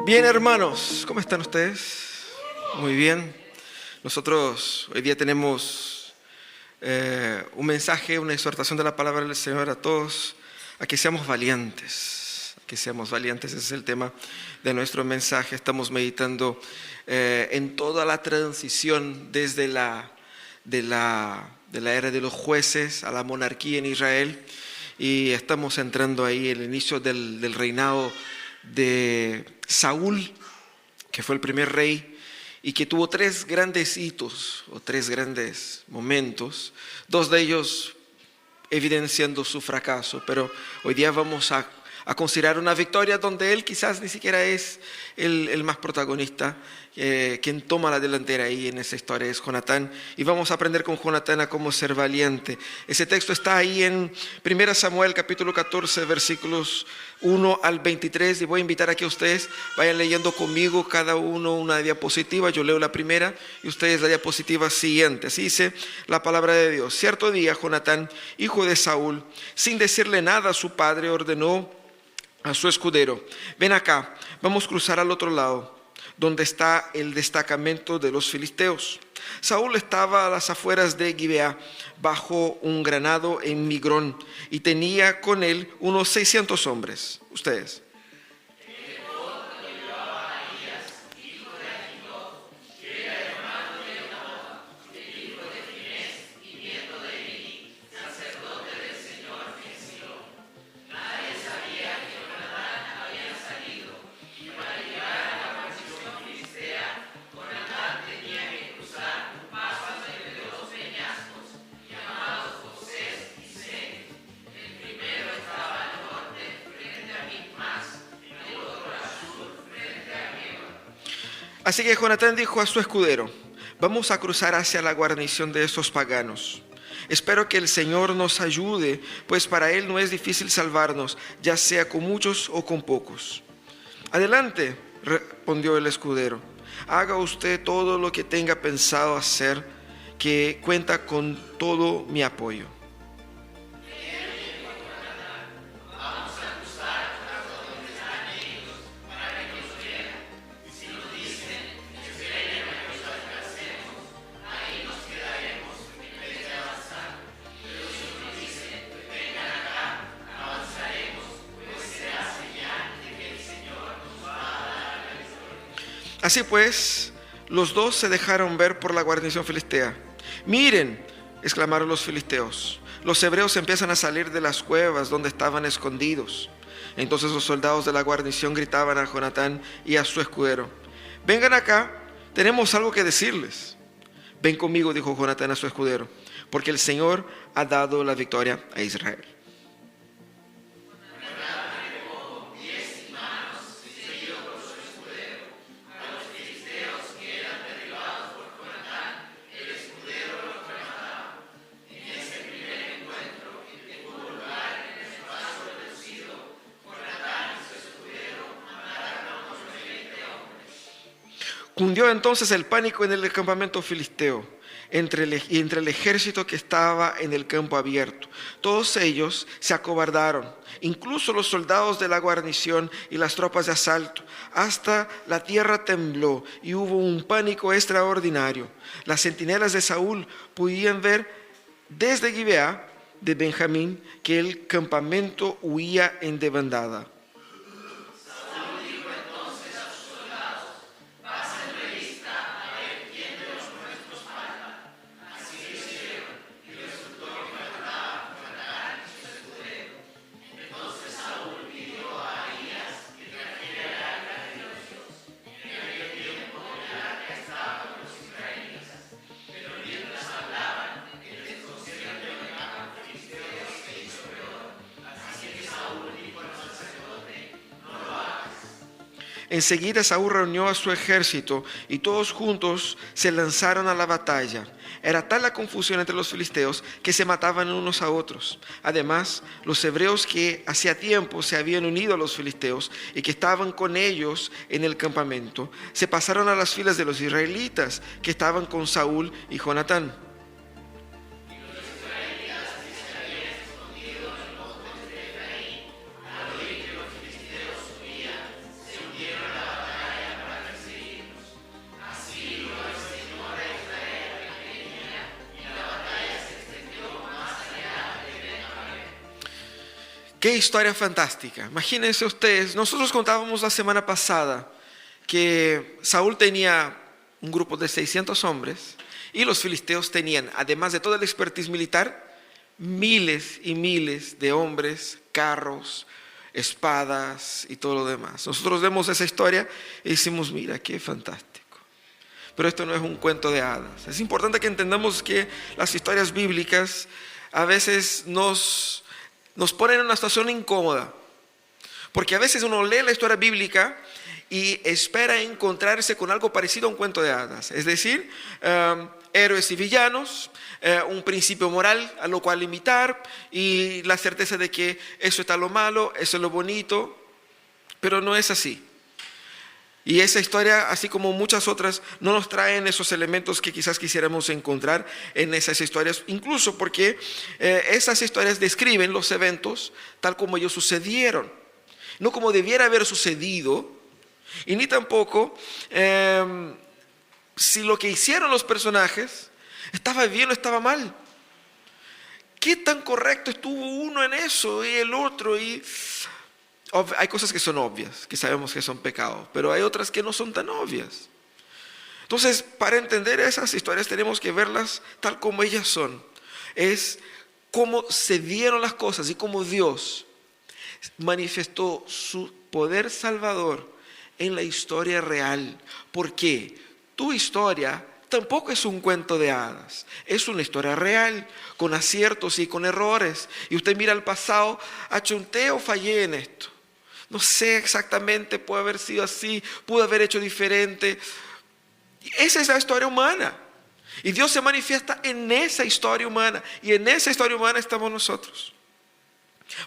Bien, hermanos, ¿cómo están ustedes? Muy bien. Nosotros hoy día tenemos un mensaje, una exhortación de la palabra del Señor a todos, a que seamos valientes. Que seamos valientes, ese es el tema de nuestro mensaje. Estamos meditando en toda la transición desde de la era de los jueces a la monarquía en Israel, y estamos entrando ahí el inicio del reinado de Saúl, que fue el primer rey y que tuvo tres grandes hitos o tres grandes momentos, dos de ellos evidenciando su fracaso, pero hoy día vamos a considerar una victoria donde él quizás ni siquiera es el más protagonista. Quien toma la delantera ahí en esa historia es Jonatán, y vamos a aprender con Jonatán a cómo ser valiente. Ese texto está ahí en 1 Samuel capítulo 14 versículos 1 al 23, y voy a invitar a que ustedes vayan leyendo conmigo cada uno una diapositiva. Yo leo la primera y ustedes la diapositiva siguiente. Así dice la palabra de Dios. Cierto día Jonatán, hijo de Saúl, sin decirle nada a su padre, ordenó a su escudero: ven acá, vamos a cruzar al otro lado, donde está el destacamento de los filisteos. Saúl estaba a las afueras de Gibeá, bajo un granado en Migrón, y tenía con él unos 600 hombres. Ustedes. Así que Jonatán dijo a su escudero: vamos a cruzar hacia la guarnición de estos paganos. Espero que el Señor nos ayude, pues para Él no es difícil salvarnos, ya sea con muchos o con pocos. Adelante, respondió el escudero. Haga usted todo lo que tenga pensado hacer, que cuenta con todo mi apoyo. Así pues, los dos se dejaron ver por la guarnición filistea. Miren, exclamaron los filisteos, los hebreos empiezan a salir de las cuevas donde estaban escondidos. Entonces los soldados de la guarnición gritaban a Jonatán y a su escudero: vengan acá, tenemos algo que decirles. Ven conmigo, dijo Jonatán a su escudero, porque el Señor ha dado la victoria a Israel. Cundió entonces el pánico en el campamento filisteo, entre el ejército que estaba en el campo abierto. Todos ellos se acobardaron, incluso los soldados de la guarnición y las tropas de asalto. Hasta la tierra tembló y hubo un pánico extraordinario. Las centinelas de Saúl podían ver desde Gibeá de Benjamín que el campamento huía en desbandada. Enseguida Saúl reunió a su ejército y todos juntos se lanzaron a la batalla. Era tal la confusión entre los filisteos que se mataban unos a otros. Además, los hebreos que hacía tiempo se habían unido a los filisteos y que estaban con ellos en el campamento, se pasaron a las filas de los israelitas que estaban con Saúl y Jonatán. Qué historia fantástica. Imagínense ustedes, nosotros contábamos la semana pasada que Saúl tenía un grupo de 600 hombres y los filisteos tenían, además de toda la expertise militar, miles y miles de hombres, carros, espadas y todo lo demás. Nosotros vemos esa historia y decimos, mira, qué fantástico. Pero esto no es un cuento de hadas. Es importante que entendamos que las historias bíblicas a veces nos ponen en una situación incómoda. Porque a veces uno lee la historia bíblica y espera encontrarse con algo parecido a un cuento de hadas. Es decir, héroes y villanos, un principio moral a lo cual imitar y la certeza de que eso está lo malo, eso es lo bonito, pero no es así. Y esa historia, así como muchas otras, no nos traen esos elementos que quizás quisiéramos encontrar en esas historias, incluso porque esas historias describen los eventos tal como ellos sucedieron, no como debiera haber sucedido, y ni tampoco si lo que hicieron los personajes estaba bien o estaba mal. ¿Qué tan correcto estuvo uno en eso y el otro? Y hay cosas que son obvias, que sabemos que son pecados, pero hay otras que no son tan obvias. Entonces, para entender esas historias tenemos que verlas tal como ellas son. Es cómo se dieron las cosas y cómo Dios manifestó su poder salvador en la historia real. Porque tu historia tampoco es un cuento de hadas, es una historia real, con aciertos y con errores. Y usted mira al pasado, achunté o fallé en esto. No sé exactamente, puede haber sido así, pude haber hecho diferente. Esa es la historia humana. Y Dios se manifiesta en esa historia humana. Y en esa historia humana estamos nosotros.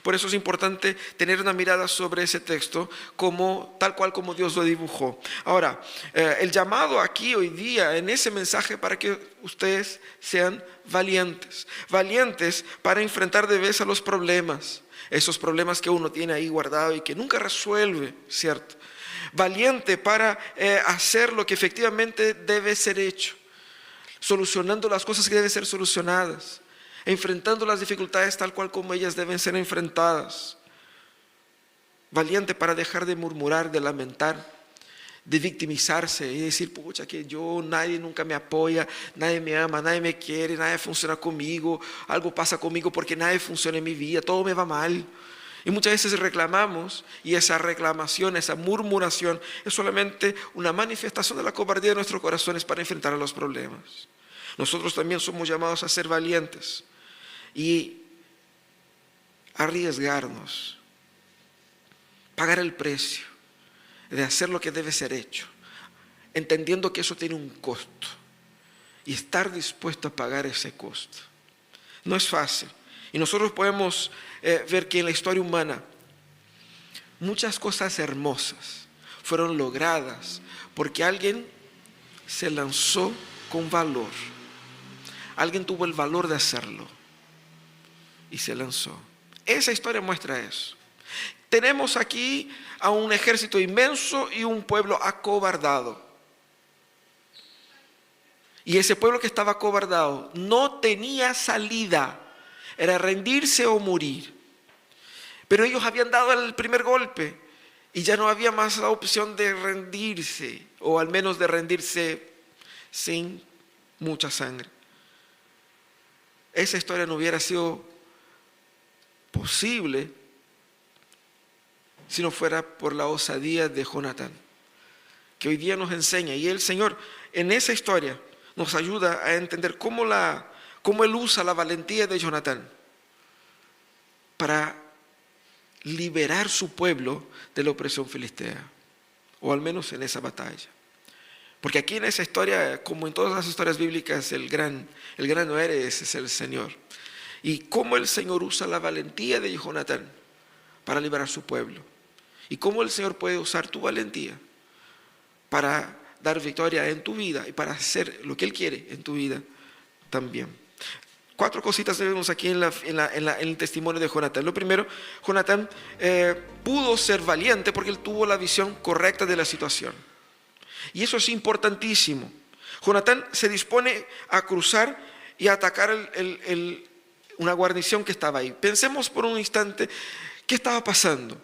Por eso es importante tener una mirada sobre ese texto tal cual como Dios lo dibujó. Ahora, el llamado aquí hoy día en ese mensaje para que ustedes sean valientes. Valientes para enfrentar de vez a los problemas. Esos problemas que uno tiene ahí guardado y que nunca resuelve, ¿cierto? Valiente para hacer lo que efectivamente debe ser hecho. Solucionando las cosas que deben ser solucionadas. Enfrentando las dificultades tal cual como ellas deben ser enfrentadas. Valiente para dejar de murmurar, de lamentar, de victimizarse y decir, pucha, que nadie nunca me apoya, nadie me ama, nadie me quiere, nadie funciona conmigo, algo pasa conmigo porque nadie funciona en mi vida, todo me va mal. Y muchas veces reclamamos, y esa reclamación, esa murmuración es solamente una manifestación de la cobardía de nuestros corazones para enfrentar a los problemas. Nosotros también somos llamados a ser valientes y arriesgarnos, pagar el precio de hacer lo que debe ser hecho, entendiendo que eso tiene un costo y estar dispuesto a pagar ese costo. No es fácil. Y nosotros podemos ver que en la historia humana muchas cosas hermosas fueron logradas porque alguien se lanzó con valor. Alguien tuvo el valor de hacerlo y se lanzó. Esa historia muestra eso. Tenemos aquí a un ejército inmenso y un pueblo acobardado. Y ese pueblo que estaba acobardado no tenía salida. Era rendirse o morir. Pero ellos habían dado el primer golpe y ya no había más la opción de rendirse, o al menos de rendirse sin mucha sangre. Esa historia no hubiera sido posible si no fuera por la osadía de Jonatán, que hoy día nos enseña. Y el Señor en esa historia nos ayuda a entender cómo Él usa la valentía de Jonatán para liberar su pueblo de la opresión filistea, o al menos en esa batalla. Porque aquí en esa historia, como en todas las historias bíblicas, el gran héroe es el Señor. Y cómo el Señor usa la valentía de Jonatán para liberar su pueblo. Y cómo el Señor puede usar tu valentía para dar victoria en tu vida y para hacer lo que Él quiere en tu vida también. 4 cositas vemos aquí en el testimonio de Jonatán. Lo primero, Jonatán pudo ser valiente porque él tuvo la visión correcta de la situación. Y eso es importantísimo. Jonatán se dispone a cruzar y a atacar una guarnición que estaba ahí. Pensemos por un instante ¿Qué estaba pasando?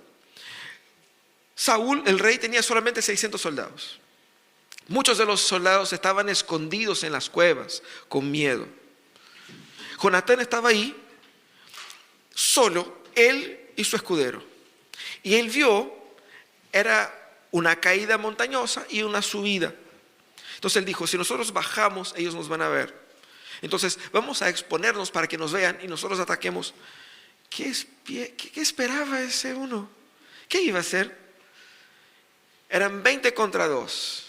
Saúl, el rey, tenía solamente 600 soldados. Muchos de los soldados estaban escondidos en las cuevas con miedo. Jonatán estaba ahí, solo, él y su escudero. Y él vio, era una caída montañosa y una subida. Entonces él dijo, si nosotros bajamos, ellos nos van a ver. Entonces vamos a exponernos para que nos vean y nosotros ataquemos. ¿Qué esperaba ese uno? ¿Qué iba a hacer? Eran 20 contra 2.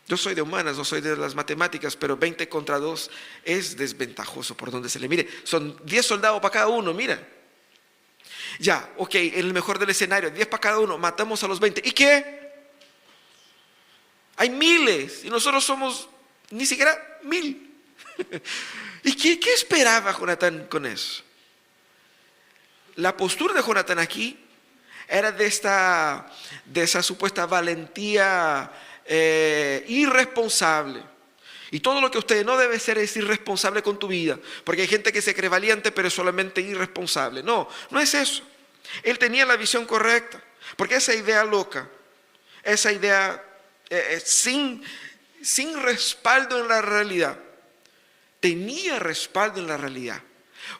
Yo soy de humanas, no soy de las matemáticas, pero 20 contra 2 es desventajoso por donde se le mire. Son 10 soldados para cada uno, mira. Ya, ok, en el mejor del escenario, 10 para cada uno, matamos a los 20. ¿Y qué? Hay miles y nosotros somos ni siquiera 1000. ¿Y qué esperaba Jonatán con eso? La postura de Jonatán aquí era de esa supuesta valentía irresponsable. Y todo lo que usted no debe ser es irresponsable con tu vida, porque hay gente que se cree valiente pero es solamente irresponsable. No es eso. Él tenía la visión correcta, porque esa idea loca, esa idea sin respaldo en la realidad, tenía respaldo en la realidad.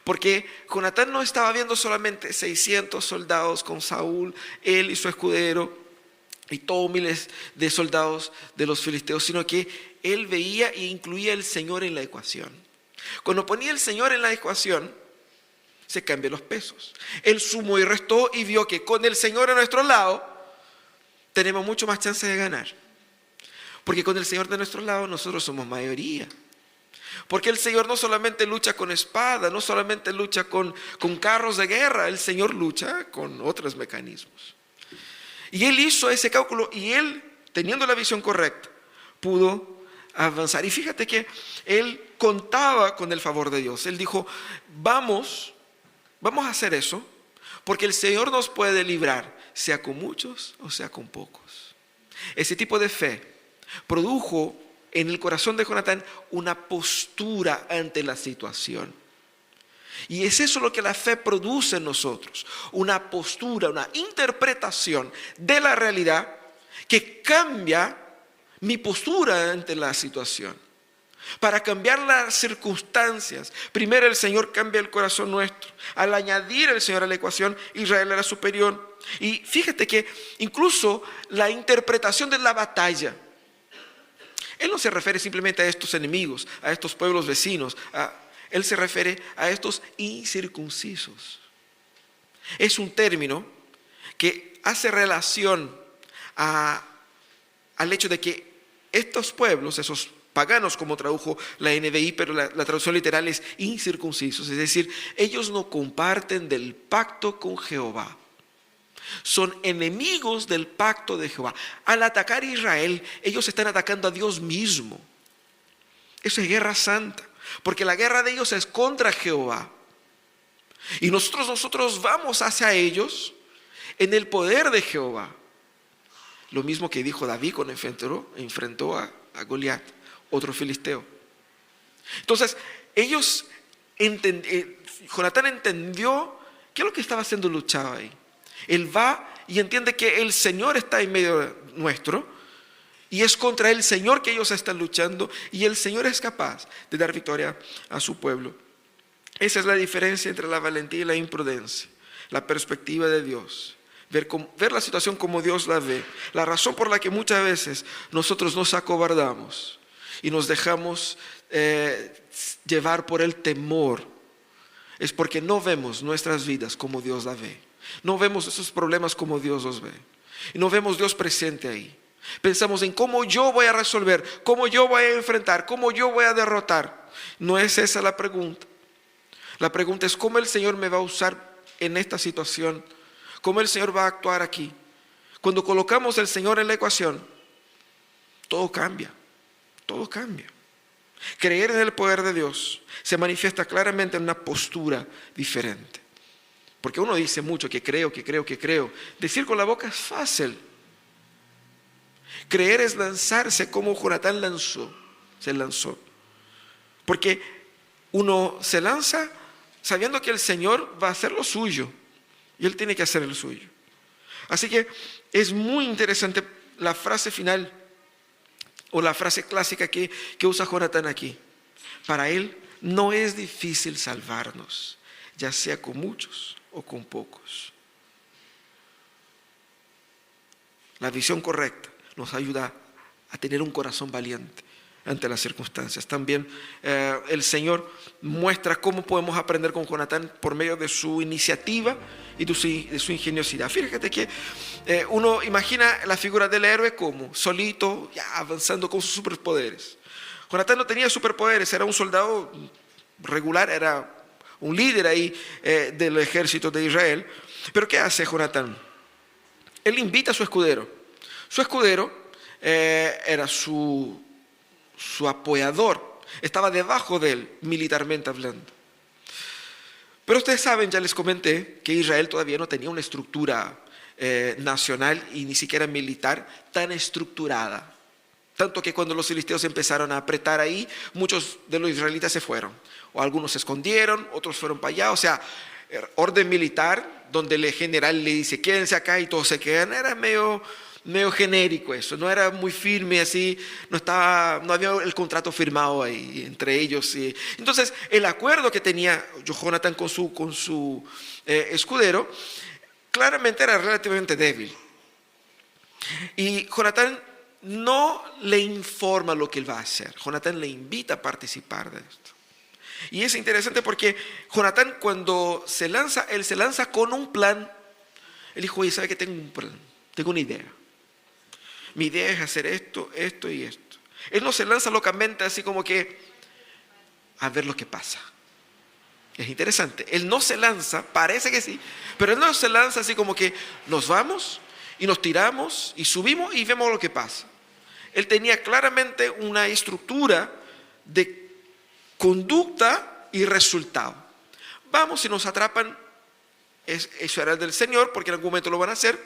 Porque Jonatán no estaba viendo solamente 600 soldados con Saúl, él y su escudero, y todos miles de soldados de los filisteos, sino que él veía e incluía el Señor en la ecuación. Cuando ponía el Señor en la ecuación, se cambian los pesos. Él sumó y restó y vio que con el Señor a nuestro lado, tenemos mucho más chance de ganar. Porque con el Señor de nuestro lado, nosotros somos mayoría. Porque el Señor no solamente lucha con espada, no solamente lucha con carros de guerra, el Señor lucha con otros mecanismos. Y él hizo ese cálculo y él, teniendo la visión correcta, pudo avanzar. Y fíjate que él contaba con el favor de Dios. Él dijo, vamos a hacer eso, porque el Señor nos puede librar, sea con muchos o sea con pocos. Ese tipo de fe produjo en el corazón de Jonatán una postura ante la situación. Y es eso lo que la fe produce en nosotros, una postura, una interpretación de la realidad que cambia mi postura ante la situación. Para cambiar las circunstancias, primero el Señor cambia el corazón nuestro. Al añadir al Señor a la ecuación, Israel era superior. Y fíjate que incluso la interpretación de la batalla, Él no se refiere simplemente a estos enemigos, a estos pueblos vecinos, Él se refiere a estos incircuncisos. Es un término que hace relación al hecho de que estos pueblos, esos paganos como tradujo la NBI, pero la traducción literal es incircuncisos, es decir, ellos no comparten del pacto con Jehová. Son enemigos del pacto de Jehová. Al atacar a Israel, ellos están atacando a Dios mismo. Eso es guerra santa, porque la guerra de ellos es contra Jehová. Y nosotros vamos hacia ellos en el poder de Jehová. Lo mismo que dijo David cuando enfrentó a Goliat, otro filisteo. Entonces, Jonatán entendió qué es lo que estaba haciendo luchado ahí. Él va y entiende que el Señor está en medio nuestro y es contra el Señor que ellos están luchando y el Señor es capaz de dar victoria a su pueblo. Esa es la diferencia entre la valentía y la imprudencia, la perspectiva de Dios. Ver la situación como Dios la ve. La razón por la que muchas veces nosotros nos acobardamos y nos dejamos llevar por el temor es porque no vemos nuestras vidas como Dios la ve. No vemos esos problemas como Dios los ve. Y no vemos Dios presente ahí. Pensamos en cómo yo voy a resolver, cómo yo voy a enfrentar, cómo yo voy a derrotar. No es esa la pregunta. La pregunta es cómo el Señor me va a usar en esta situación. Cómo el Señor va a actuar aquí. Cuando colocamos al Señor en la ecuación, todo cambia. Todo cambia. Creer en el poder de Dios se manifiesta claramente en una postura diferente. Porque uno dice mucho que creo. Decir con la boca es fácil. Creer es lanzarse como Jonatán se lanzó. Porque uno se lanza sabiendo que el Señor va a hacer lo suyo. y él tiene que hacer el suyo. Así que es muy interesante la frase final o la frase clásica que usa Jonatán aquí. Para él no es difícil salvarnos, ya sea con muchos o con pocos. La visión correcta nos ayuda a tener un corazón valiente ante las circunstancias. También el Señor muestra cómo podemos aprender con Jonatán por medio de su iniciativa y de su ingeniosidad. Fíjate que uno imagina la figura del héroe como solito, ya avanzando con sus superpoderes. Jonatán no tenía superpoderes, era un soldado regular, era un líder ahí del ejército de Israel. Pero ¿qué hace Jonatán? Él invita a su escudero. Su escudero era su apoyador, estaba debajo de él, militarmente hablando. Pero ustedes saben, ya les comenté, que Israel todavía no tenía una estructura nacional y ni siquiera militar tan estructurada. Tanto que cuando los filisteos empezaron a apretar ahí, muchos de los israelitas se fueron. O algunos se escondieron, otros fueron para allá. O sea, orden militar, donde el general le dice, quédense acá y todos se quedan, era medio genérico eso, no era muy firme así, no había el contrato firmado ahí entre ellos. Entonces, el acuerdo que tenía Jonatán con su escudero, claramente era relativamente débil. Y Jonatán no le informa lo que él va a hacer, Jonatán le invita a participar de esto. Y es interesante porque Jonatán cuando él se lanza con un plan. Él dijo, oye, ¿sabe que tengo un plan? Tengo una idea. Mi idea es hacer esto, esto y esto. Él no se lanza locamente así como que a ver lo que pasa. Es interesante. Él no se lanza, parece que sí, pero él no se lanza así como que nos vamos y nos tiramos y subimos y vemos lo que pasa. Él tenía claramente una estructura de conducta y resultado. Vamos, si nos atrapan, eso era del Señor, porque en algún momento lo van a hacer,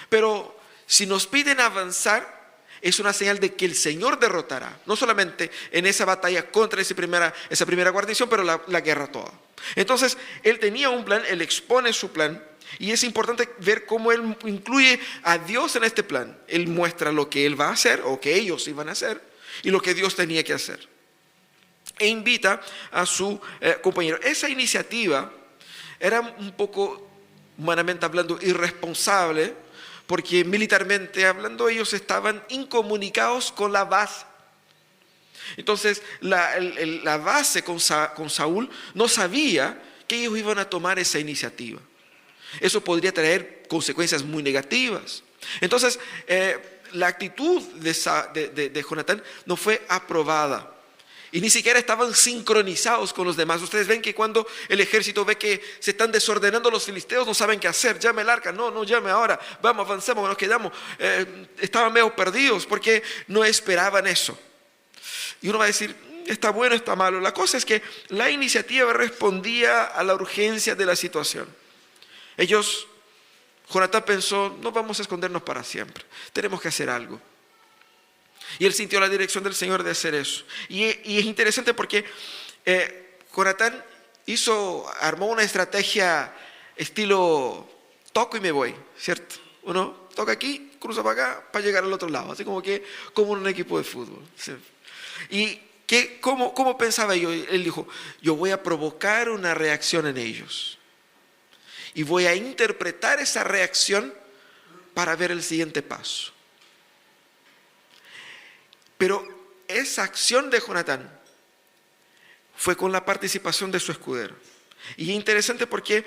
pero si nos piden avanzar, es una señal de que el Señor derrotará, no solamente en esa batalla contra esa primera guarnición, pero la guerra toda. Entonces, él tenía un plan, él expone su plan, y es importante ver cómo él incluye a Dios en este plan. Él muestra lo que él va a hacer, o que ellos iban a hacer, y lo que Dios tenía que hacer. E invita a su compañero. Esa iniciativa era un poco, humanamente hablando, irresponsable, porque militarmente hablando ellos estaban incomunicados con la base. Entonces la base con Saúl no sabía que ellos iban a tomar esa iniciativa. Eso podría traer consecuencias muy negativas. Entonces la actitud de Jonatán no fue aprobada. Y ni siquiera estaban sincronizados con los demás. Ustedes ven que cuando el ejército ve que se están desordenando los filisteos, no saben qué hacer. Llame el arca, no llame ahora. Vamos, avancemos, nos quedamos. Estaban medio perdidos porque no esperaban eso. Y uno va a decir, está bueno, está malo. La cosa es que la iniciativa respondía a la urgencia de la situación. Jonatán pensó, no vamos a escondernos para siempre. Tenemos que hacer algo. Y él sintió la dirección del Señor de hacer eso. Y es interesante porque Jonatán armó una estrategia estilo toco y me voy, ¿cierto? Uno toca aquí, cruza para acá, para llegar al otro lado. Así como en un equipo de fútbol. ¿Sí? ¿Y cómo pensaba yo? Él dijo, yo voy a provocar una reacción en ellos. Y voy a interpretar esa reacción para ver el siguiente paso. Pero esa acción de Jonatán fue con la participación de su escudero. Y es interesante porque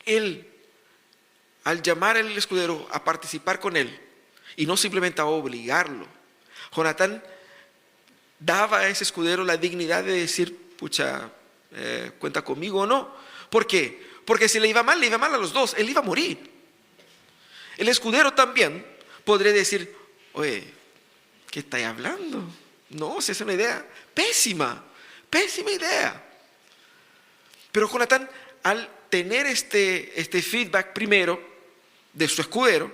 él, al llamar al escudero a participar con él, y no simplemente a obligarlo, Jonatán daba a ese escudero la dignidad de decir, pucha, cuenta conmigo o no. ¿Por qué? Porque si le iba mal a los dos, él iba a morir. El escudero también podría decir, oye, ¿qué estáis hablando? No, si es una idea pésima idea. Pero Jonatán, al tener este feedback primero de su escudero,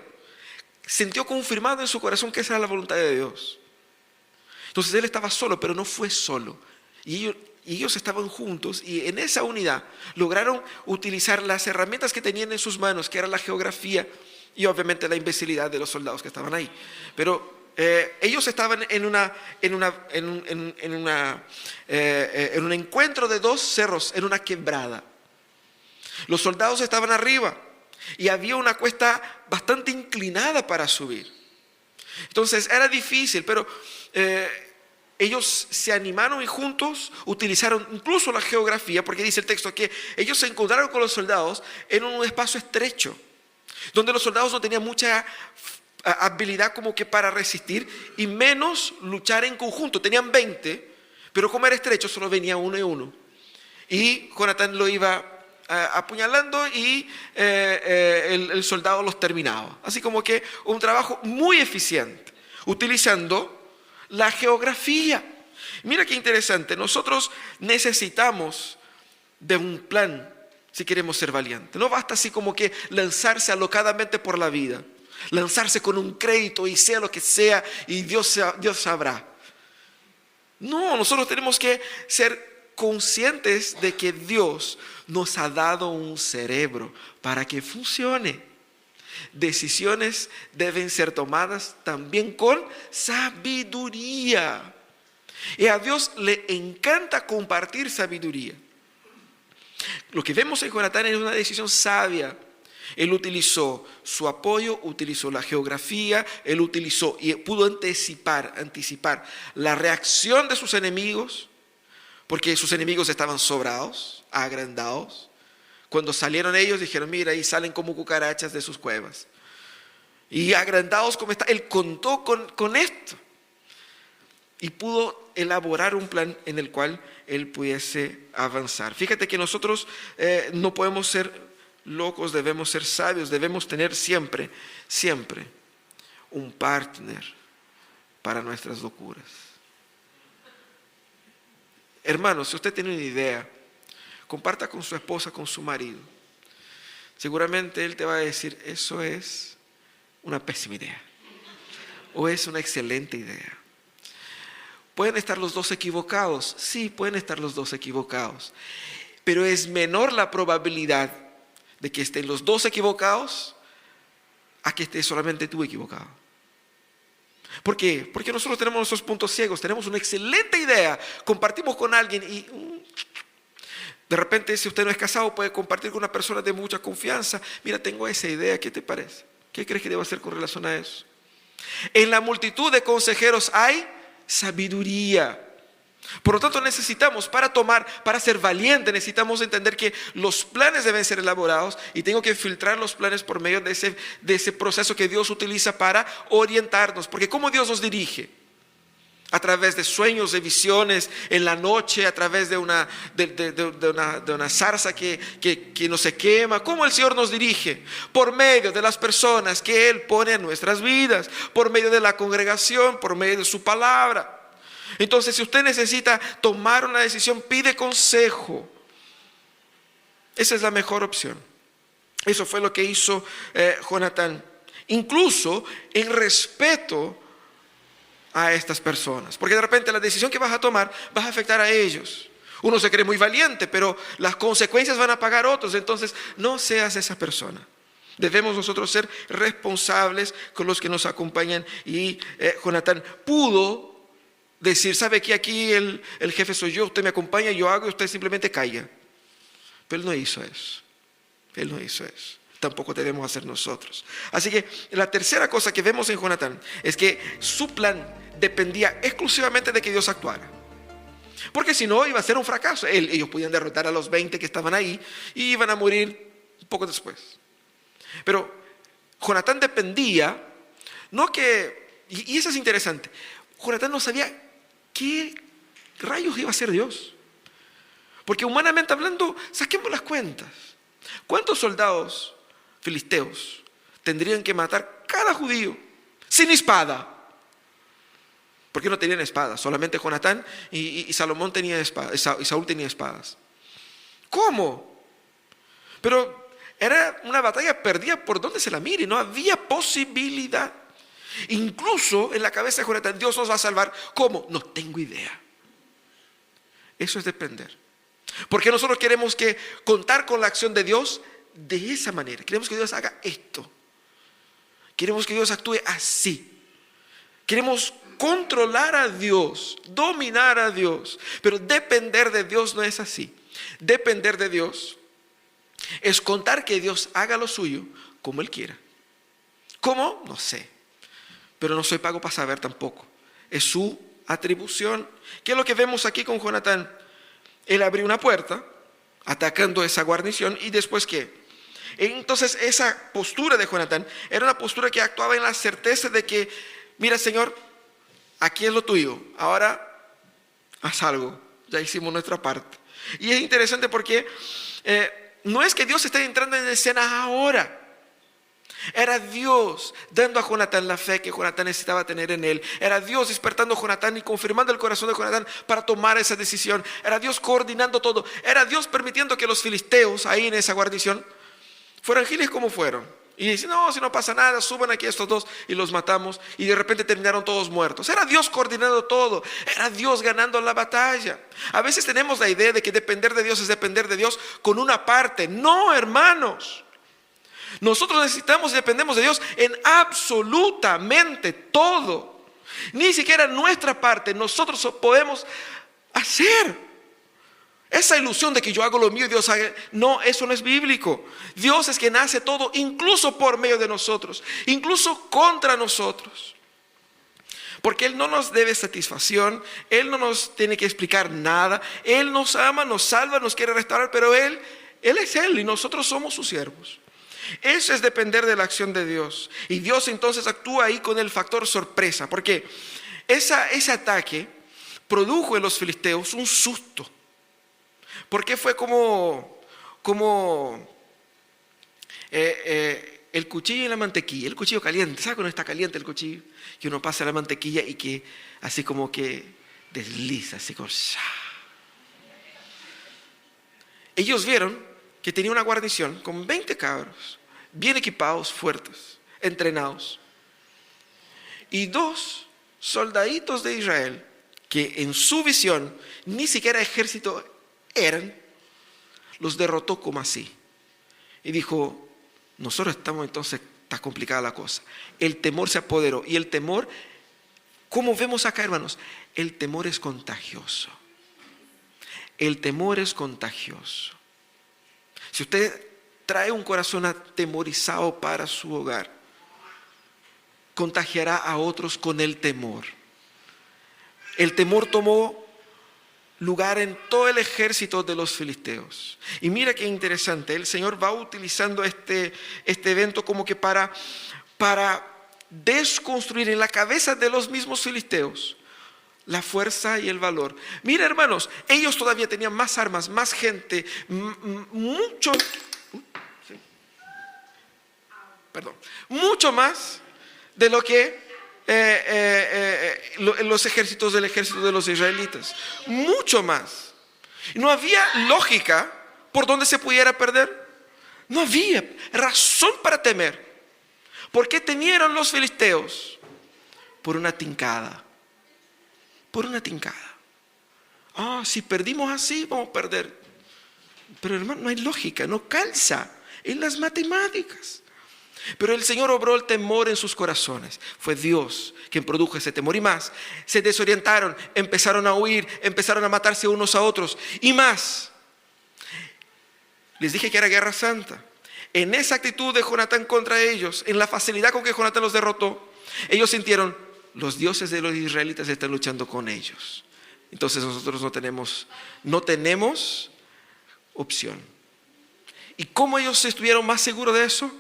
sintió confirmado en su corazón que esa era la voluntad de Dios. Entonces él estaba solo, pero no fue solo. Y ellos estaban juntos y en esa unidad lograron utilizar las herramientas que tenían en sus manos, que era la geografía y obviamente la imbecilidad de los soldados que estaban ahí. Pero ellos estaban en un encuentro de dos cerros, en una quebrada. Los soldados estaban arriba y había una cuesta bastante inclinada para subir. Entonces era difícil, pero ellos se animaron y juntos utilizaron incluso la geografía, porque dice el texto que ellos se encontraron con los soldados en un espacio estrecho, donde los soldados no tenían mucha habilidad como que para resistir y menos luchar en conjunto. Tenían 20, pero como era estrecho solo venía uno y uno. Y Jonatán lo iba apuñalando y el soldado los terminaba. Así como que un trabajo muy eficiente, utilizando la geografía. Mira qué interesante, nosotros necesitamos de un plan si queremos ser valientes. No basta así como que lanzarse alocadamente por la vida, lanzarse con un crédito y sea lo que sea y Dios sabrá. No, nosotros tenemos que ser conscientes de que Dios nos ha dado un cerebro para que funcione. Decisiones deben ser tomadas también con sabiduría. Y a Dios le encanta compartir sabiduría. Lo que vemos en Jonatán es una decisión sabia. Él utilizó su apoyo, utilizó la geografía, él utilizó y pudo anticipar la reacción de sus enemigos, porque sus enemigos estaban sobrados, agrandados. Cuando salieron ellos dijeron, mira, ahí salen como cucarachas de sus cuevas. Y agrandados como está, él contó con esto. Y pudo elaborar un plan en el cual él pudiese avanzar. Fíjate que nosotros no podemos ser locos, debemos ser sabios, debemos tener siempre un partner para nuestras locuras. Hermanos, si usted tiene una idea, comparta con su esposa, con su marido. Seguramente él te va a decir, eso es una pésima idea. O es una excelente idea. ¿Pueden estar los dos equivocados? Sí, pueden estar los dos equivocados. Pero es menor la probabilidad de que estén los dos equivocados a que estés solamente tú equivocado. ¿Por qué? Porque nosotros tenemos nuestros puntos ciegos, tenemos una excelente idea, compartimos con alguien y de repente, si usted no es casado, puede compartir con una persona de mucha confianza. Mira, tengo esa idea, ¿qué te parece? ¿Qué crees que debo hacer con relación a eso? En la multitud de consejeros hay sabiduría. Por lo tanto, necesitamos, para ser valiente, necesitamos entender que los planes deben ser elaborados y tengo que filtrar los planes por medio de ese proceso que Dios utiliza para orientarnos. Porque ¿cómo Dios nos dirige? A través de sueños, de visiones, en la noche, a través de una zarza que no se quema. ¿Cómo el Señor nos dirige? Por medio de las personas que Él pone en nuestras vidas, por medio de la congregación, por medio de su palabra. Entonces, si usted necesita tomar una decisión, pide consejo. Esa es la mejor opción. Eso fue lo que hizo Jonatán. Incluso en respeto a estas personas, porque de repente la decisión que vas a tomar va a afectar a ellos. Uno se cree muy valiente, pero las consecuencias van a pagar otros. Entonces no seas esa persona. Debemos nosotros ser responsables con los que nos acompañan. Y Jonatán pudo decir, sabe que aquí el jefe soy yo, usted me acompaña, yo hago y usted simplemente caiga. Pero él no hizo eso. Él no hizo eso. Tampoco debemos hacer nosotros. Así que la tercera cosa que vemos en Jonatán es que su plan dependía exclusivamente de que Dios actuara. Porque si no, iba a ser un fracaso. Ellos podían derrotar a los 20 que estaban ahí y iban a morir un poco después. Pero Jonatán dependía, y eso es interesante, Jonatán no sabía qué rayos iba a hacer Dios. Porque humanamente hablando, saquemos las cuentas. ¿Cuántos soldados filisteos tendrían que matar cada judío sin espada? Porque no tenían espadas, solamente Jonatán y Salomón tenía espadas, y Saúl tenía espadas. ¿Cómo? Pero era una batalla perdida por donde se la mire, no había posibilidad. Incluso en la cabeza de Jonatán, Dios nos va a salvar. ¿Cómo? No tengo idea. Eso es depender. Porque nosotros queremos contar con la acción de Dios de esa manera. Queremos que Dios haga esto. Queremos que Dios actúe así. Queremos controlar a Dios, dominar a Dios. Pero depender de Dios no es así. Depender de Dios es contar que Dios haga lo suyo como Él quiera. ¿Cómo? No sé. Pero no soy pago para saber tampoco. Es su atribución. ¿Qué es lo que vemos aquí con Jonatán? Él abrió una puerta, atacando esa guarnición, y después ¿qué? Entonces esa postura de Jonatán era una postura que actuaba en la certeza de que, mira Señor, aquí es lo tuyo, ahora haz algo, ya hicimos nuestra parte. Y es interesante porque no es que Dios esté entrando en escena ahora. Era Dios dando a Jonatán la fe que Jonatán necesitaba tener en él. Era Dios despertando a Jonatán y confirmando el corazón de Jonatán para tomar esa decisión. Era Dios coordinando todo. Era Dios permitiendo que los filisteos ahí en esa guarnición fueran giles como fueron. Y dicen, no, si no pasa nada, suban aquí estos dos y los matamos. Y de repente terminaron todos muertos. Era Dios coordinando todo. Era Dios ganando la batalla. A veces tenemos la idea de que depender de Dios es depender de Dios con una parte. No, hermanos. Nosotros necesitamos y dependemos de Dios en absolutamente todo. Ni siquiera nuestra parte nosotros podemos hacer. Esa ilusión de que yo hago lo mío y Dios haga, no, eso no es bíblico. Dios es quien hace todo, incluso por medio de nosotros, incluso contra nosotros. Porque Él no nos debe satisfacción, Él no nos tiene que explicar nada. Él nos ama, nos salva, nos quiere restaurar, pero Él es Él y nosotros somos sus siervos. Eso es depender de la acción de Dios. Y Dios entonces actúa ahí con el factor sorpresa, porque ese ataque produjo en los filisteos un susto. Porque fue como el cuchillo y la mantequilla. El cuchillo caliente, ¿sabe cuando está caliente el cuchillo? Que uno pasa la mantequilla y que así como que desliza, así como ¡shah! Ellos vieron que tenía una guarnición con 20 cabros, bien equipados, fuertes, entrenados. Y 2 soldaditos de Israel, que en su visión ni siquiera ejército eran, los derrotó como así. Y dijo, nosotros estamos entonces, está complicada la cosa. El temor se apoderó. Y el temor, ¿cómo vemos acá, hermanos? El temor es contagioso. El temor es contagioso. Si usted trae un corazón atemorizado para su hogar, contagiará a otros con el temor. El temor tomó lugar en todo el ejército de los filisteos. Y mira qué interesante, el Señor va utilizando este evento como que para desconstruir en la cabeza de los mismos filisteos la fuerza y el valor. Mira, hermanos, ellos todavía tenían más armas, más gente, mucho más de lo que los ejércitos del ejército de los israelitas. Mucho más. No había lógica por donde se pudiera perder. No había razón para temer. ¿Por qué temieron los filisteos? Por una tincada. Por una tincada. Si perdimos así, vamos a perder. Pero hermano, no hay lógica, no calza en las matemáticas. Pero el Señor obró el temor en sus corazones. Fue Dios quien produjo ese temor. Y más, se desorientaron, empezaron a huir, empezaron a matarse unos a otros. Y más, les dije que era guerra santa. En esa actitud de Jonatán contra ellos, en la facilidad con que Jonatán los derrotó, ellos sintieron, los dioses de los israelitas están luchando con ellos. Entonces nosotros no tenemos opción. ¿Y cómo ellos estuvieron más seguros de eso?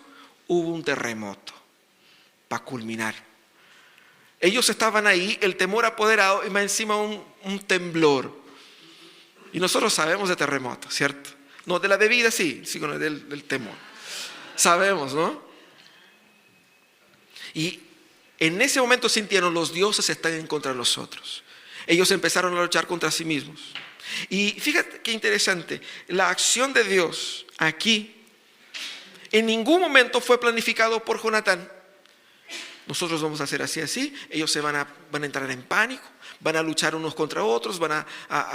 Hubo un terremoto para culminar. Ellos estaban ahí, el temor apoderado y más encima un temblor. Y nosotros sabemos de terremotos, ¿cierto? No, de la bebida sí, sino del temor. Sabemos, ¿no? Y en ese momento sintieron, los dioses están en contra de nosotros. Ellos empezaron a luchar contra sí mismos. Y fíjate qué interesante, la acción de Dios aquí en ningún momento fue planificado por Jonatán. nosotros vamos a hacer así, así. Ellos van a entrar en pánico, van a luchar unos contra otros, van a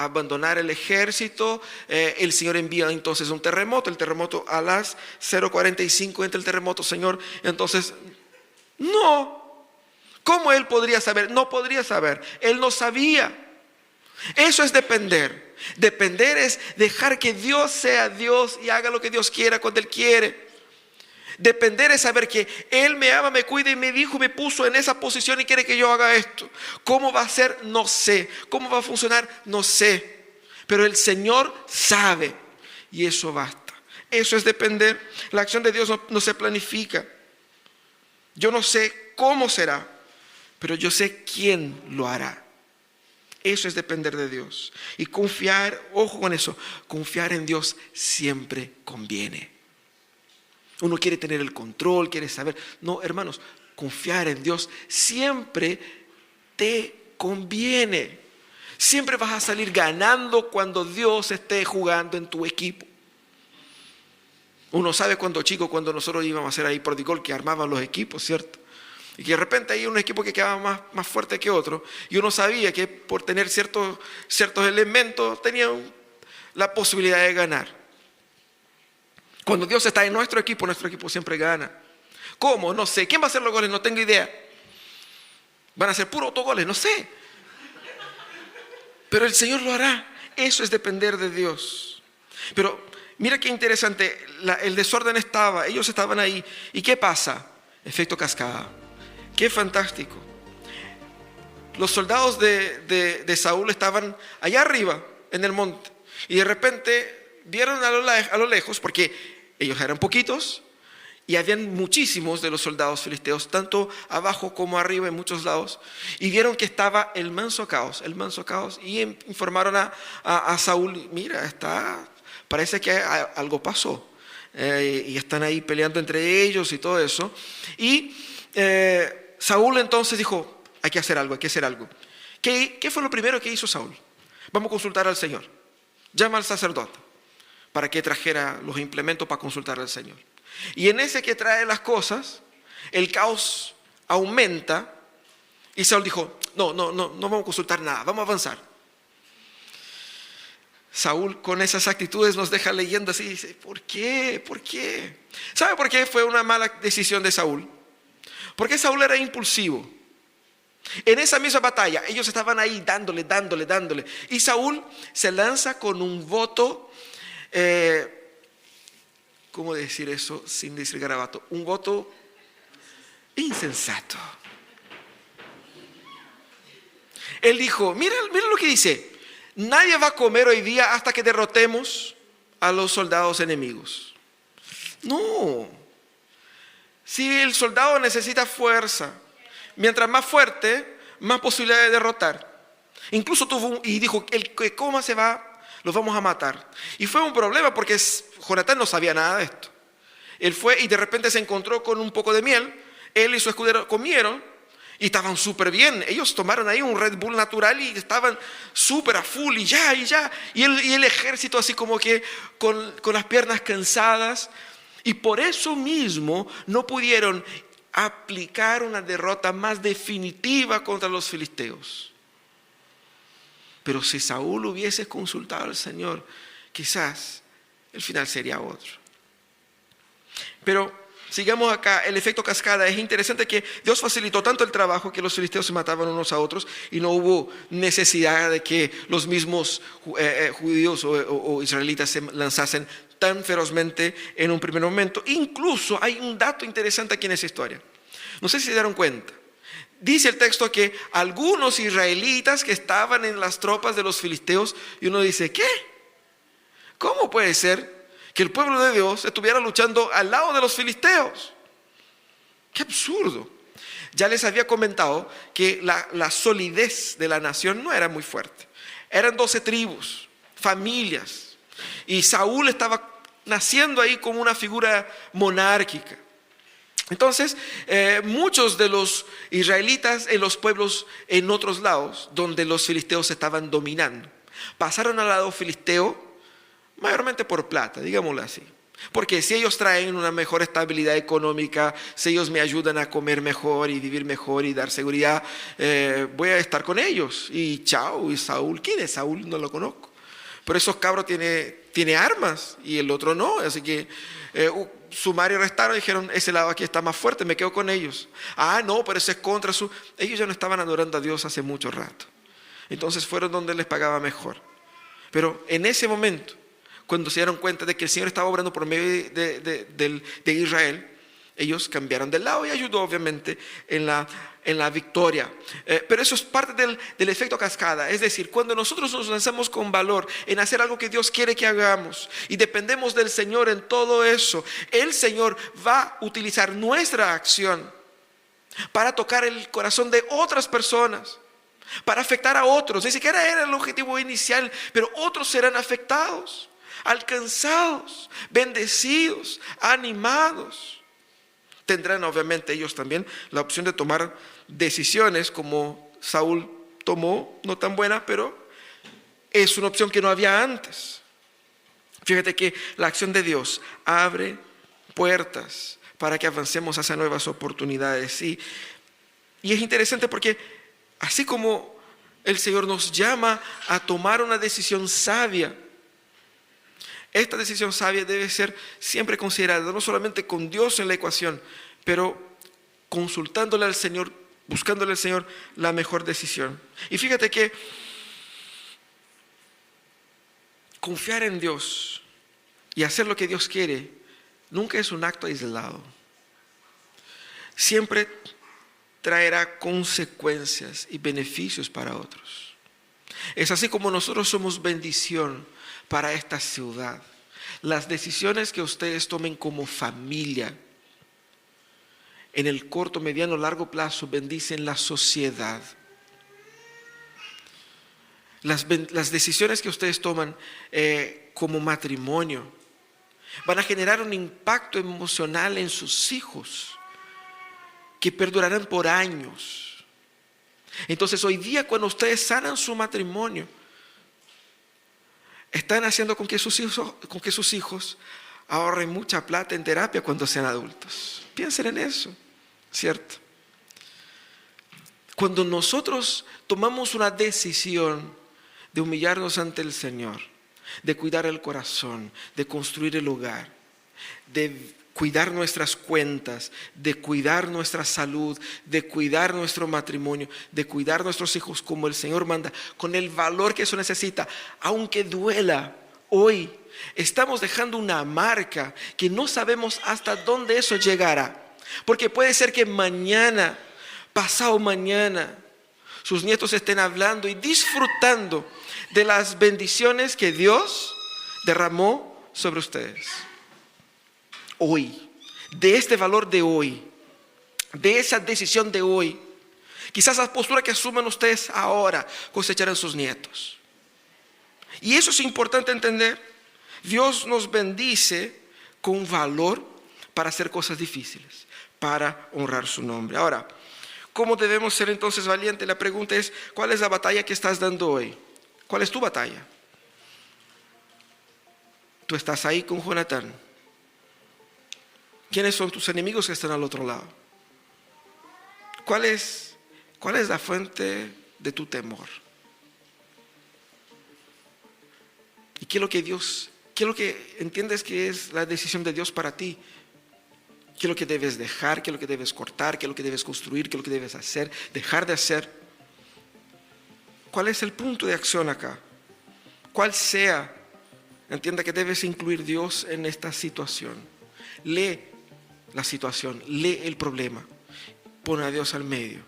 abandonar el ejército. El Señor envía entonces un terremoto. El terremoto a las 0:45 entra el terremoto, Señor. Entonces, no. ¿Cómo él podría saber? No podría saber. Él no sabía. Eso es depender. Depender es dejar que Dios sea Dios y haga lo que Dios quiera cuando Él quiere. Depender es saber que Él me ama, me cuida y me dijo, me puso en esa posición y quiere que yo haga esto. ¿Cómo va a ser? No sé. ¿Cómo va a funcionar? No sé. Pero el Señor sabe y eso basta. Eso es depender. La acción de Dios no se planifica. Yo no sé cómo será, pero yo sé quién lo hará. Eso es depender de Dios. Y confiar, ojo con eso, confiar en Dios siempre conviene. Uno quiere tener el control, quiere saber. No, hermanos, confiar en Dios siempre te conviene. Siempre vas a salir ganando cuando Dios esté jugando en tu equipo. Uno sabe cuando nosotros íbamos a hacer ahí Prodigol, que armaban los equipos, ¿cierto? Y que de repente hay un equipo que quedaba más fuerte que otro. Y uno sabía que por tener ciertos elementos tenían la posibilidad de ganar. Cuando Dios está en nuestro equipo siempre gana. ¿Cómo? No sé. ¿Quién va a hacer los goles? No tengo idea. ¿Van a ser puros autogoles? No sé. Pero el Señor lo hará. Eso es depender de Dios. Pero mira qué interesante. El desorden estaba. Ellos estaban ahí. ¿Y qué pasa? Efecto cascada. Qué fantástico. Los soldados de Saúl estaban allá arriba en el monte. Y de repente vieron a lo lejos, porque ellos eran poquitos y habían muchísimos de los soldados filisteos, tanto abajo como arriba en muchos lados, y vieron que estaba el manso caos, y informaron a Saúl, mira, parece que algo pasó, y están ahí peleando entre ellos y todo eso. Y Saúl entonces dijo, hay que hacer algo. ¿Qué fue lo primero que hizo Saúl? Vamos a consultar al Señor. Llama al sacerdote para que trajera los implementos para consultar al Señor. Y en ese que trae las cosas, el caos aumenta y Saúl dijo, no vamos a consultar nada, vamos a avanzar. Saúl con esas actitudes nos deja leyendo así y dice, ¿por qué? ¿Sabe por qué fue una mala decisión de Saúl? Porque Saúl era impulsivo. En esa misma batalla, ellos estaban ahí dándole. Y Saúl se lanza con un voto, ¿cómo decir eso sin decir garabato? Un voto insensato. Él dijo, mira lo que dice, nadie va a comer hoy día hasta que derrotemos a los soldados enemigos. No. Si el soldado necesita fuerza, mientras más fuerte, más posibilidad de derrotar. Incluso dijo, el que coma se va, los vamos a matar. Y fue un problema porque Jonatán no sabía nada de esto. Él fue y de repente se encontró con un poco de miel. Él y su escudero comieron y estaban súper bien. Ellos tomaron ahí un Red Bull natural y estaban súper a full y ya. Y el ejército así como que con las piernas cansadas. Y por eso mismo no pudieron aplicar una derrota más definitiva contra los filisteos. Pero si Saúl hubiese consultado al Señor, quizás el final sería otro. Pero sigamos acá, el efecto cascada. Es interesante que Dios facilitó tanto el trabajo que los filisteos se mataban unos a otros y no hubo necesidad de que los mismos judíos o israelitas se lanzasen tan ferozmente en un primer momento. Incluso hay un dato interesante aquí en esa historia. No sé si se dieron cuenta. Dice el texto que algunos israelitas que estaban en las tropas de los filisteos, y uno dice, ¿qué? ¿Cómo puede ser que el pueblo de Dios estuviera luchando al lado de los filisteos? ¡Qué absurdo! Ya les había comentado que la solidez de la nación no era muy fuerte. Eran 12 tribus, familias. Y Saúl estaba naciendo ahí como una figura monárquica. Entonces, muchos de los israelitas en los pueblos en otros lados, donde los filisteos estaban dominando, pasaron al lado filisteo, mayormente por plata, digámoslo así. Porque si ellos traen una mejor estabilidad económica, si ellos me ayudan a comer mejor y vivir mejor y dar seguridad, voy a estar con ellos. Y chao, y Saúl, ¿quién es Saúl? No lo conozco. Pero esos cabros tiene armas y el otro no. Así que sumario restaron y dijeron, ese lado aquí está más fuerte, me quedo con ellos. Ah, no, pero ese es contra su... Ellos ya no estaban adorando a Dios hace mucho rato. Entonces fueron donde les pagaba mejor. Pero en ese momento, cuando se dieron cuenta de que el Señor estaba obrando por medio de Israel, ellos cambiaron de lado y ayudó obviamente en la victoria. Pero eso es parte del efecto cascada. Es decir, cuando nosotros nos lanzamos con valor en hacer algo que Dios quiere que hagamos y dependemos del Señor en todo eso, el Señor va a utilizar nuestra acción para tocar el corazón de otras personas, para afectar a otros. Ni siquiera era el objetivo inicial, pero otros serán afectados, alcanzados, bendecidos, animados. Tendrán obviamente ellos también la opción de tomar decisiones como Saúl tomó, no tan buena, pero es una opción que no había antes. Fíjate que la acción de Dios abre puertas para que avancemos hacia nuevas oportunidades. Y es interesante porque así como el Señor nos llama a tomar una decisión sabia, esta decisión sabia debe ser siempre considerada, no solamente con Dios en la ecuación, pero consultándole al Señor, buscándole al Señor la mejor decisión. Y fíjate que confiar en Dios y hacer lo que Dios quiere nunca es un acto aislado. Siempre traerá consecuencias y beneficios para otros. Es así como nosotros somos bendición para esta ciudad. Las decisiones que ustedes tomen como familia en el corto, mediano, largo plazo bendicen la sociedad. Las decisiones que ustedes toman como matrimonio van a generar un impacto emocional en sus hijos que perdurarán por años. Entonces hoy día, cuando ustedes sanan su matrimonio, están haciendo con que sus hijos ahorren mucha plata en terapia cuando sean adultos. Piensen en eso, ¿cierto? Cuando nosotros tomamos una decisión de humillarnos ante el Señor, de cuidar el corazón, de construir el hogar, de cuidar nuestras cuentas, de cuidar nuestra salud, de cuidar nuestro matrimonio, de cuidar nuestros hijos como el Señor manda, con el valor que eso necesita, aunque duela, hoy estamos dejando una marca que no sabemos hasta dónde eso llegará. Porque puede ser que mañana, pasado mañana, sus nietos estén hablando y disfrutando de las bendiciones que Dios derramó sobre ustedes. Hoy, de este valor de hoy, de esa decisión de hoy, quizás la postura que asuman ustedes ahora cosecharán sus nietos. Y eso es importante entender. Dios nos bendice con valor para hacer cosas difíciles, para honrar su nombre. Ahora, ¿cómo debemos ser entonces valientes? La pregunta es, ¿cuál es la batalla que estás dando hoy? ¿Cuál es tu batalla? Tú estás ahí con Jonatán. ¿Quiénes son tus enemigos que están al otro lado? ¿Cuál es la fuente de tu temor? ¿Y qué es lo que entiendes que es la decisión de Dios para ti? ¿Qué es lo que debes dejar? ¿Qué es lo que debes cortar? ¿Qué es lo que debes construir? ¿Qué es lo que debes hacer? Dejar de hacer. ¿Cuál es el punto de acción acá? ¿Cuál sea? Entienda que debes incluir Dios en esta situación. Lee la situación, lee el problema, pon a Dios al medio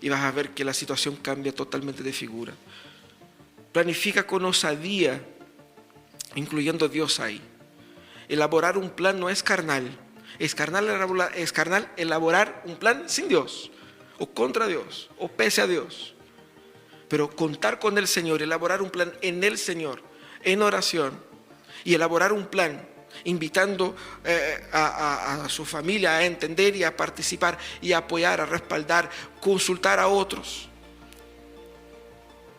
y vas a ver que la situación cambia totalmente de figura. Planifica con osadía, incluyendo a Dios ahí. Elaborar un plan no es carnal. Es carnal elaborar un plan sin Dios, o contra Dios, o pese a Dios. Pero contar con el Señor, elaborar un plan en el Señor, en oración, y elaborar un plan invitando a su familia a entender y a participar y a apoyar, a respaldar, consultar a otros.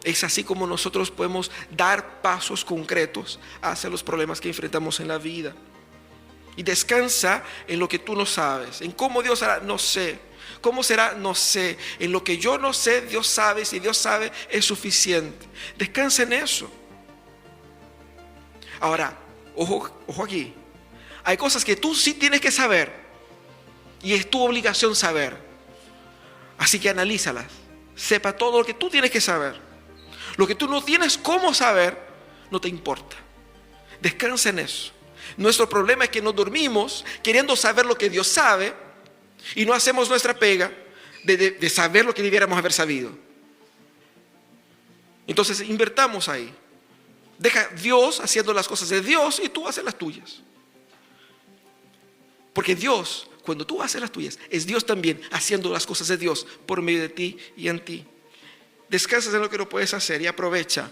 Es así como nosotros podemos dar pasos concretos hacia los problemas que enfrentamos en la vida. Y descansa en lo que tú no sabes. En cómo Dios hará, no sé. ¿Cómo será? No sé. En lo que yo no sé, Dios sabe. Si Dios sabe, es suficiente. Descansa en eso. Ahora, ojo aquí. Hay cosas que tú sí tienes que saber. Y es tu obligación saber. Así que analízalas. Sepa todo lo que tú tienes que saber. Lo que tú no tienes cómo saber, no te importa. Descansa en eso. Nuestro problema es que nos dormimos queriendo saber lo que Dios sabe y no hacemos nuestra pega de saber lo que debiéramos haber sabido. Entonces invertamos ahí. Deja Dios haciendo las cosas de Dios y tú haces las tuyas. Porque Dios, cuando tú haces las tuyas, es Dios también haciendo las cosas de Dios por medio de ti y en ti. Descansas en lo que no puedes hacer y aprovecha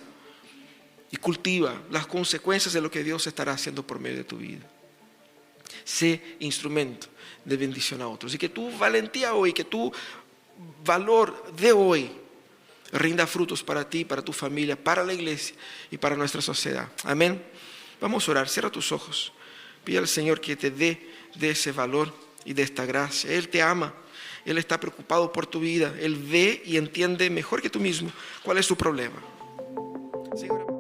y cultiva las consecuencias de lo que Dios estará haciendo por medio de tu vida. Sé instrumento de bendición a otros. Y que tu valentía hoy, que tu valor de hoy rinda frutos para ti, para tu familia, para la iglesia y para nuestra sociedad. Amén. Vamos a orar. Cierra tus ojos. Pide al Señor que te dé de ese valor y de esta gracia. Él te ama. Él está preocupado por tu vida. Él ve y entiende mejor que tú mismo cuál es tu problema. Señor,